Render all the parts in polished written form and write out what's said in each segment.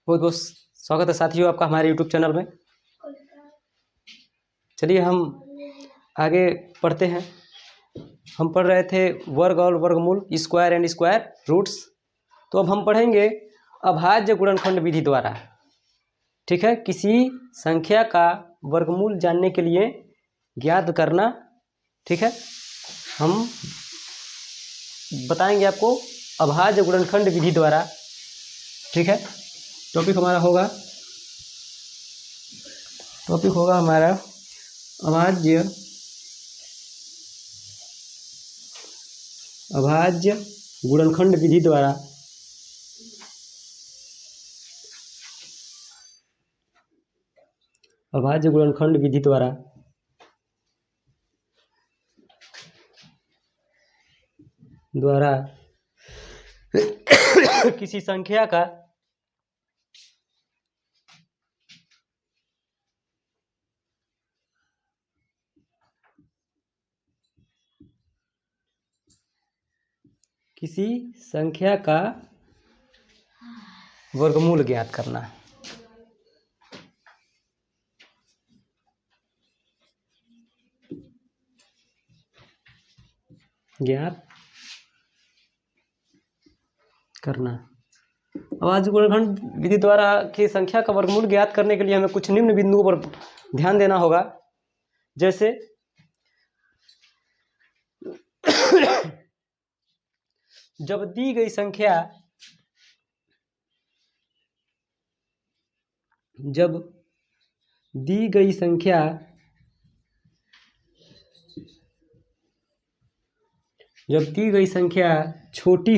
बहुत बहुत स्वागत है साथियों आपका हमारे YouTube चैनल में। चलिए हम आगे पढ़ते हैं। हम पढ़ रहे थे वर्ग और वर्गमूल, स्क्वायर एंड स्क्वायर रूट्स। तो अब हम पढ़ेंगे अभाज्य गुणनखंड विधि द्वारा। ठीक है, किसी संख्या का वर्गमूल जानने के लिए ज्ञात करना। ठीक है, हम बताएंगे आपको अभाज्य गुणनखंड विधि द्वारा। ठीक है, टॉपिक होगा हमारा अभाज्य गुणनखंड विधि द्वारा अभाज्य गुणनखंड विधि द्वारा किसी संख्या का वर्गमूल ज्ञात करना। अभाज्य गुणनखंड विधि द्वारा की संख्या का वर्गमूल ज्ञात करने के लिए हमें कुछ निम्न बिंदुओं पर ध्यान देना होगा। जैसे जब दी गई संख्या छोटी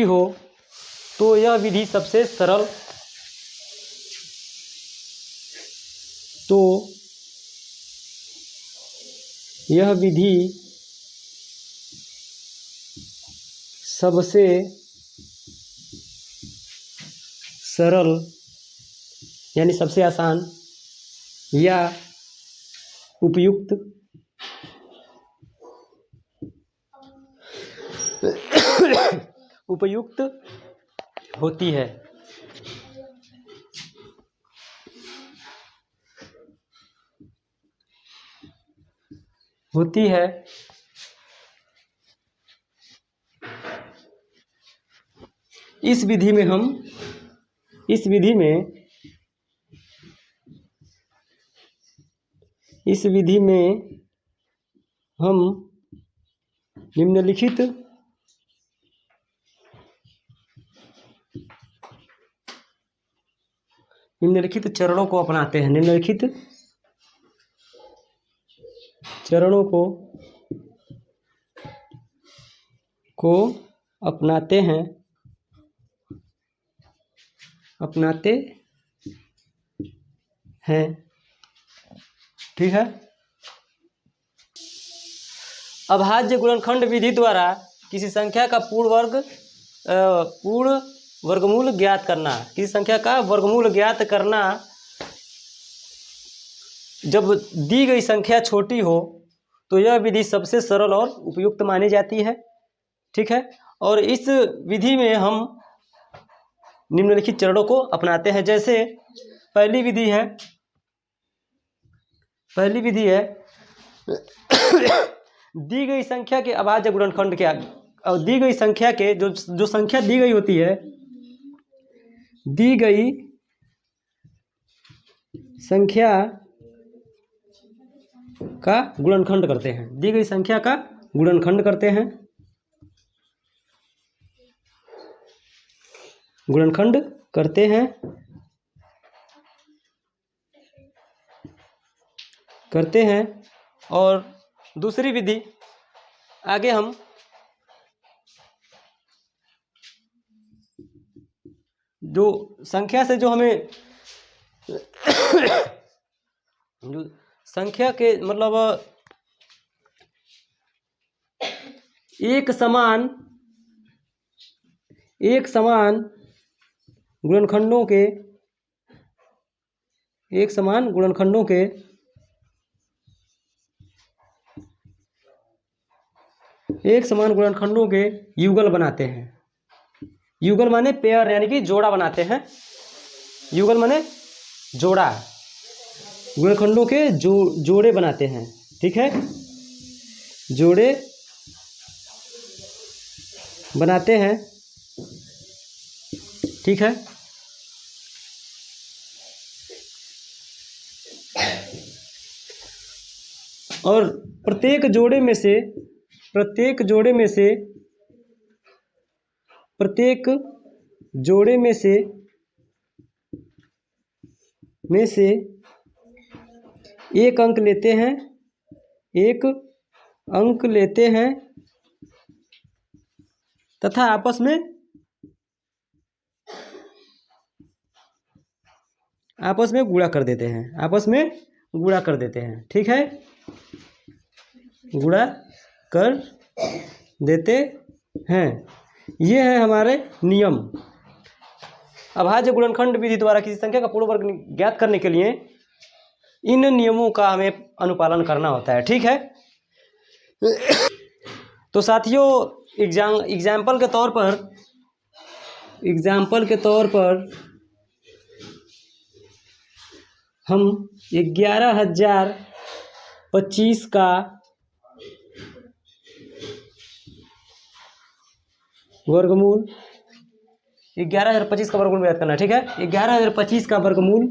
हो तो यह विधि सबसे सरल यानी सबसे आसान या उपयुक्त होती है। इस विधि में हम निम्नलिखित चरणों को अपनाते हैं। अपनाते हैं। ठीक है, अभाज्य गुणनखंड विधि द्वारा किसी संख्या का पूर्ण वर्गमूल ज्ञात करना। किसी संख्या का वर्गमूल ज्ञात करना जब दी गई संख्या छोटी हो तो यह विधि सबसे सरल और उपयुक्त मानी जाती है। ठीक है, और इस विधि में हम निम्नलिखित चरणों को अपनाते हैं। जैसे पहली विधि है दी गई संख्या के अभाज्य गुणनखंड के और दी गई संख्या के जो संख्या दी गई होती है, दी गई संख्या का गुणनखंड करते हैं। और दूसरी विधि आगे हम जो संख्या से जो हमें जो संख्या के मतलब एक समान गुणनखंडों के एक समान गुणनखंडों के युगल बनाते हैं। युगल माने पेयर, यानी कि जोड़ा बनाते हैं। युगल माने जोड़ा, गुणनखंडों के जोड़े बनाते हैं। ठीक है, जोड़े बनाते हैं। ठीक है, और प्रत्येक जोड़े में से एक अंक लेते हैं तथा आपस में गुणा कर देते हैं। ठीक है, गुणा कर देते हैं। ये है हमारे नियम। अभाज्य गुणनखंड विधि द्वारा किसी संख्या का पूर्ण वर्ग ज्ञात करने के लिए इन नियमों का हमें अनुपालन करना होता है। ठीक है, तो साथियों एग्जाम्पल के तौर पर हम 11,025 का वर्गमूल 11,025 का वर्गमूल ज्ञात करना है। ठीक है, 11,025 का वर्गमूल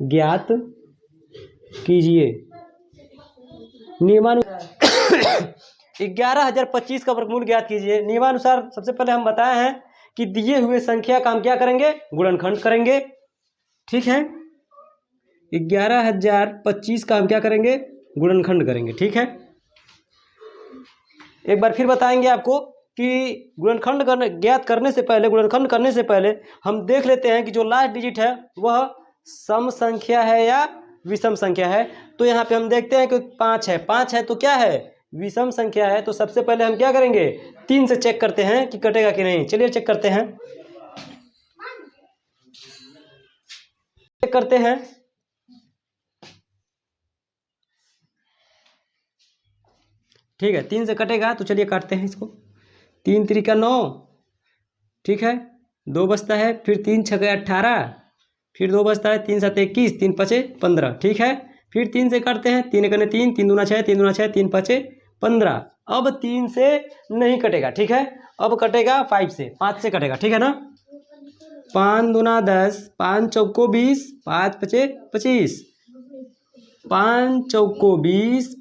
ज्ञात कीजिए। नियमानुसार 11,025 का वर्गमूल ज्ञात कीजिए। नियमानुसार सबसे पहले हम बताए हैं कि दिए हुए संख्या का हम क्या करेंगे, गुणनखंड करेंगे। ठीक है, 11,025 का हम क्या करेंगे, गुणनखंड करेंगे। ठीक है, एक बार फिर बताएंगे आपको कि गुणनखंड ज्ञात करने से पहले, गुणनखंड करने से पहले हम देख लेते हैं कि जो लास्ट डिजिट है वह सम संख्या है या विषम संख्या है। तो यहाँ पे हम देखते हैं कि 5 है तो क्या है, विषम संख्या है। तो सबसे पहले हम क्या करेंगे, 3 से चेक करते हैं कि कटेगा कि नहीं। चलिए चेक करते हैं। ठीक है, 3 से कटेगा तो चलिए काटते हैं इसको। 3 त्रिका 9, ठीक है, 2 बचता है, फिर 3 छके 18, फिर 2 बचता है, 3 7 21, 3 5 15। ठीक है, फिर 3 से काटते हैं, 3 एकने 3, 3 दूना 6, 3 दूना 6, 3 5 15। अब 3 से नहीं कटेगा। ठीक है, अब कटेगा 5 से कटेगा। ठीक है ना, 5 दूना 10, 5 चौको 20, 5 5 25, 5 चौको 20,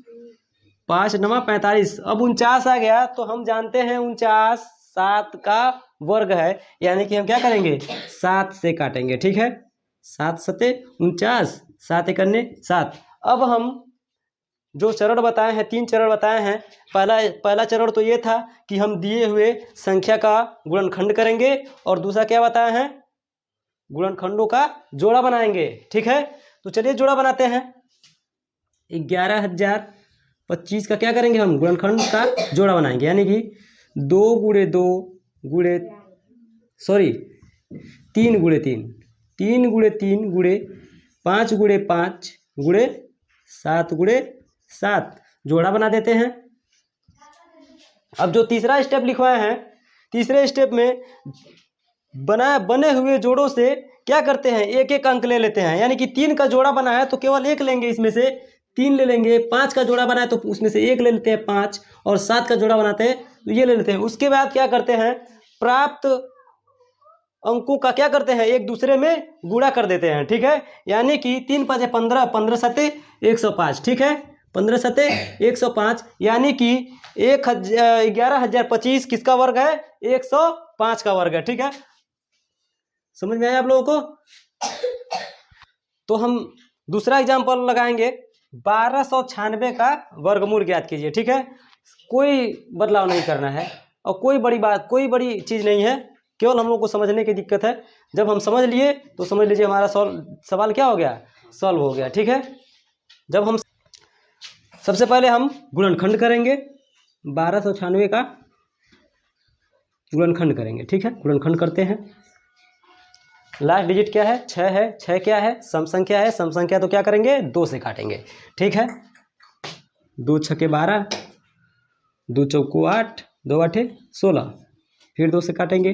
5 9 45। अब 49 आ गया तो हम जानते हैं 49 7 का वर्ग है, यानी कि हम क्या करेंगे, 7 से काटेंगे। ठीक है, 7 सते 49, 7 एकने 7। अब हम जो चरण बताए हैं, 3 चरण बताए हैं। पहला चरण तो ये था कि हम दिए हुए संख्या का गुणनखंड करेंगे, और दूसरा क्या बताए हैं, गुणनखंडों का जोड़ा बनाएंगे। ठीक है, तो चलिए जोड़ा बनाते हैं। 11,025 का क्या करेंगे, हम गुणनखंड का जोड़ा बनाएंगे, यानी कि 2 गुणे 2 गुणे 3 गुणे 3, 3 गुणे 3 गुणे 5 गुणे 5 गुणे 7 गुणे 7, जोड़ा बना देते हैं। अब जो तीसरा स्टेप लिखवाए हैं, तीसरे स्टेप में बने हुए जोड़ों से क्या करते हैं, एक एक अंक ले लेते हैं। यानी कि 3 का जोड़ा बना है तो केवल 1 लेंगे, इसमें से 3 ले लेंगे। 5 का जोड़ा बना है तो उसमें से 1 ले लेते हैं 5, और 7 का जोड़ा बनाते हैं तो ये ले लेते हैं। उसके बाद क्या करते हैं, प्राप्त अंकों का क्या करते हैं, एक दूसरे में गुणा कर देते हैं। ठीक है, यानी कि 3 5 15, 15 7 105। ठीक है, 15 7 105, यानी कि 11,025 किसका वर्ग है, 105 का वर्ग है। ठीक है, समझ में आया आप लोगों को। तो हम दूसरा एग्जाम्पल लगाएंगे, 1296 का वर्गमूल ज्ञात कीजिए। ठीक है, कोई बदलाव नहीं करना है और कोई बड़ी चीज़ नहीं है, केवल हम लोग को समझने की दिक्कत है। जब हम समझ लिए तो समझ लीजिए हमारा सवाल क्या हो गया, सॉल्व हो गया। ठीक है, जब हम सबसे पहले हम गुणनखंड करेंगे, 1296 का गुणनखंड करेंगे। ठीक है, गुणनखंड करते हैं। लास्ट डिजिट क्या है, 6 है। 6 क्या है, सम संख्या है। सम संख्या तो क्या करेंगे, 2 से काटेंगे। ठीक है, 2 छके 12, दो चौको 8, 2 8 16। फिर 2 से काटेंगे,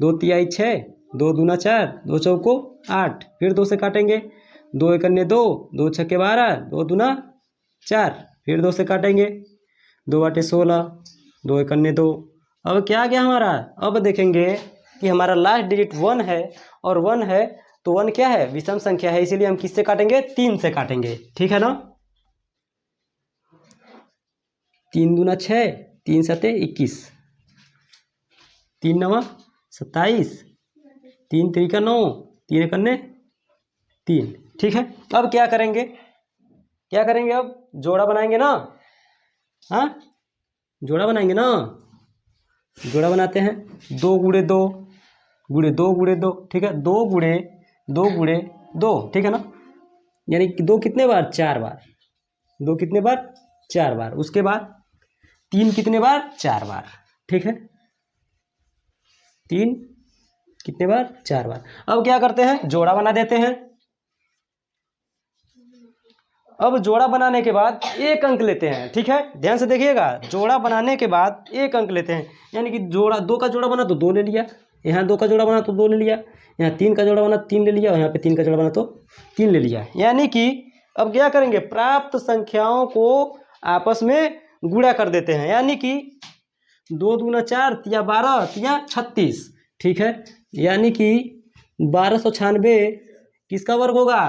2 तिहाई 6, 2 दूना 4, 2 चौको 8। फिर 2 से काटेंगे, 2 एकन्ने 2, 2 छक्के 12, 2 दूना 4। फिर 2 से काटेंगे, 2 आठे 16, 2 एकन्ने 2। अब क्या आ गया हमारा? अब देखेंगे कि हमारा लास्ट डिजिट 1 है, और 1 है तो 1 क्या है? विषम संख्या है, इसीलिए हम किससे काटेंगे? 3 से काटेंगे। ठीक है ना? 3 दूना 6, 3 सते 21, 3 नवा 27, 3 त्रिका 9, 3 एकन्ने 3। ठीक है, अब क्या करेंगे? क्या करेंगे? अब जोड़ा बनाएंगे ना। हाँ, जोड़ा बनाएंगे ना। जोड़ा बनाते हैं, 2 गुणे 2 गुणे 2 गुणे 2। ठीक है, 2 गुणे 2 गुणे 2। ठीक है ना? यानी कि 2 कितने बार? 4 बार। 2 कितने बार? 4 बार। उसके बाद 3 कितने बार? 4 बार। ठीक है, 3 कितने बार? 4 बार। अब क्या करते हैं? जोड़ा बना देते हैं। अब जोड़ा बनाने के बाद 1 अंक लेते हैं। ठीक है, ध्यान से देखिएगा, जोड़ा बनाने के बाद 1 अंक लेते हैं। यानी कि जोड़ा 2 का जोड़ा बना तो 2 ले लिया, यहाँ 2 का जोड़ा बना तो 2 ले लिया, यहाँ 3 का जोड़ा बना तो 3 ले लिया, और यहाँ पे 3 का जोड़ा बना तो 3 ले लिया। यानी कि अब क्या करेंगे? प्राप्त संख्याओं को आपस में गुणा कर देते हैं। यानी कि 2 दूना 4, तिया 12, तिया 36। ठीक है, यानी कि 1296 किसका वर्ग होगा?